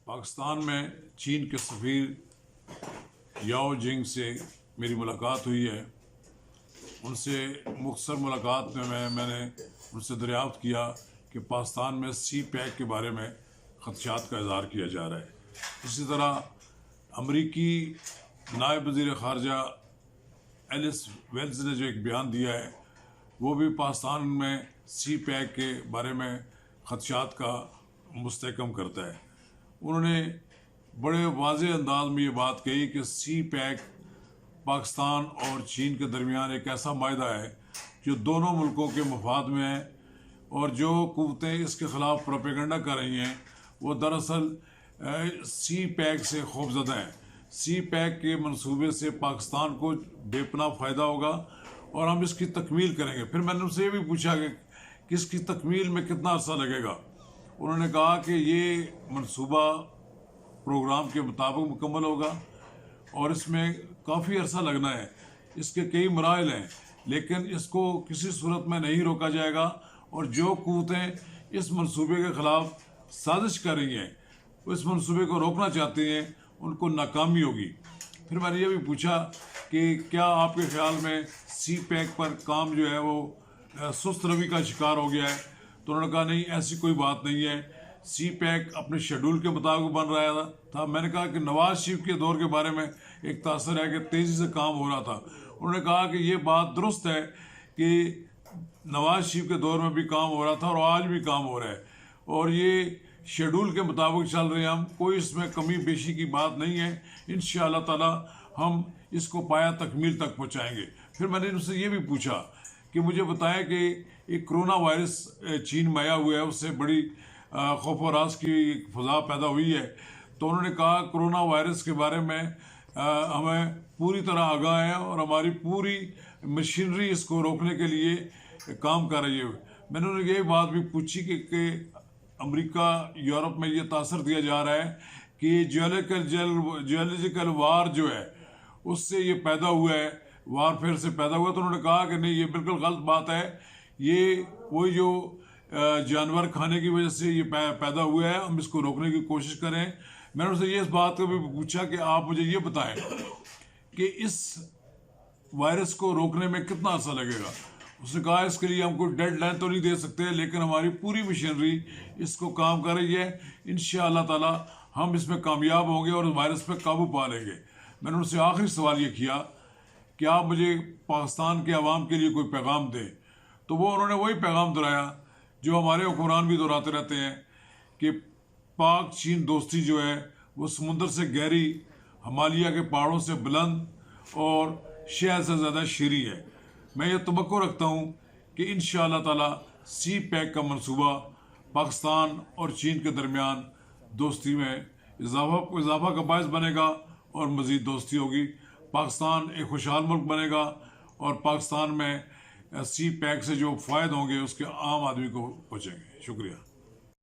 पाकिस्तान में चीन के सफ़ीर याओ जिंग से मेरी मुलाकात हुई है। उनसे मुख्तसर मुलाकात में मैंने उनसे दरियाफ़्त किया कि पाकिस्तान में सी पैक के बारे में ख़दशात का इज़हार किया जा रहा है। इसी तरह अमरीकी नायब वज़ीर ख़ारजा एलिस वेल्स ने जो एक बयान दिया है वो भी पाकिस्तान में सी पैक के बारे में ख़दशात का मुस्तहकम करता है। उन्होंने बड़े वाज़े अंदाज में ये बात कही कि सी पैक पाकिस्तान और चीन के दरमियान एक ऐसा मायदा है जो दोनों मुल्कों के मफाद में है, और जो कुव्वतें इसके ख़िलाफ़ प्रोपेगेंडा कर रही हैं वो दरअसल सी पैक से खौफज़दा हैं। सी पैक के मंसूबे से पाकिस्तान को बेपनाह फ़ायदा होगा और हम इसकी तकमील करेंगे। फिर मैंने उनसे ये भी पूछा कि इसकी तकमील में कितना अर्सा लगेगा। उन्होंने कहा कि ये मंसूबा प्रोग्राम के मुताबिक मुकम्मल होगा और इसमें काफ़ी अर्सा लगना है। इसके कई मराइल हैं, लेकिन इसको किसी सूरत में नहीं रोका जाएगा, और जो कुव्वतें इस मंसूबे के ख़िलाफ़ साजिश कर रही हैं, इस मंसूबे को रोकना चाहती हैं, उनको नाकामी होगी। फिर मैंने ये भी पूछा कि क्या आपके ख़्याल में सी पैक पर काम जो है वो सुस्त रवि का शिकार हो गया है? तो उन्होंने कहा नहीं, ऐसी कोई बात नहीं है। सी पैक अपने शेड्यूल के मुताबिक बन रहा था। मैंने कहा कि नवाज शरीफ के दौर के बारे में एक तासर है कि तेज़ी से काम हो रहा था। उन्होंने कहा कि ये बात दुरुस्त है कि नवाज शरीफ के दौर में भी काम हो रहा था और आज भी काम हो रहा है, और ये शेड्यूल के मुताबिक चल रहे हैं। हम कोई इसमें कमी बेशी की बात नहीं है। इंशाअल्लाह ताला हम इसको पाया तकमील तक पहुँचाएँगे। फिर मैंने उनसे ये भी पूछा कि मुझे बताएं कि एक कोरोना वायरस चीन में आया हुआ है, उससे बड़ी खौफ व राज की फ़ज़ा पैदा हुई है। तो उन्होंने कहा कोरोना वायरस के बारे में हमें पूरी तरह आगाह है और हमारी पूरी मशीनरी इसको रोकने के लिए काम कर रही है। मैंने उन्हें ये बात भी पूछी कि अमेरिका यूरोप में ये तासर दिया जा रहा है कि जियोलॉजिकल वार जो है उससे ये पैदा हुआ है, वारफेयर से पैदा हुआ। तो उन्होंने कहा कि नहीं, ये बिल्कुल गलत बात है। ये कोई जो जानवर खाने की वजह से ये पैदा हुआ है, हम इसको रोकने की कोशिश करें। मैंने उनसे ये इस बात को भी पूछा कि आप मुझे ये बताएं कि इस वायरस को रोकने में कितना अर्सा लगेगा। उसने कहा इसके लिए हम कोई डेडलाइन तो नहीं दे सकते, लेकिन हमारी पूरी मशीनरी इसको काम कर रही है। इंशाअल्लाह ताला हम इसमें कामयाब होंगे और वायरस पर काबू पा लेंगे। मैंने उनसे आखिरी सवाल ये किया कि आप मुझे पाकिस्तान के अवाम के लिए कोई पैगाम दें। तो वो उन्होंने वही पैगाम दोहराया जो हमारे हुक्मरान भी दोहराते रहते हैं कि पाक चीन दोस्ती जो है वो समुंदर से गहरी, हिमालय के पहाड़ों से बुलंद और शहर से ज़्यादा शीरी है। मैं ये तवक्को रखता हूँ कि इंशाअल्लाह ताला सी पैक का मंसूबा पाकिस्तान और चीन के दरमियान दोस्ती में इजाफा का बायस बनेगा और मज़ीद दोस्ती होगी। पाकिस्तान एक खुशहाल मुल्क बनेगा और पाकिस्तान में सी पैक से जो फ़ायदे होंगे उसके आम आदमी को पहुँचेंगे। शुक्रिया।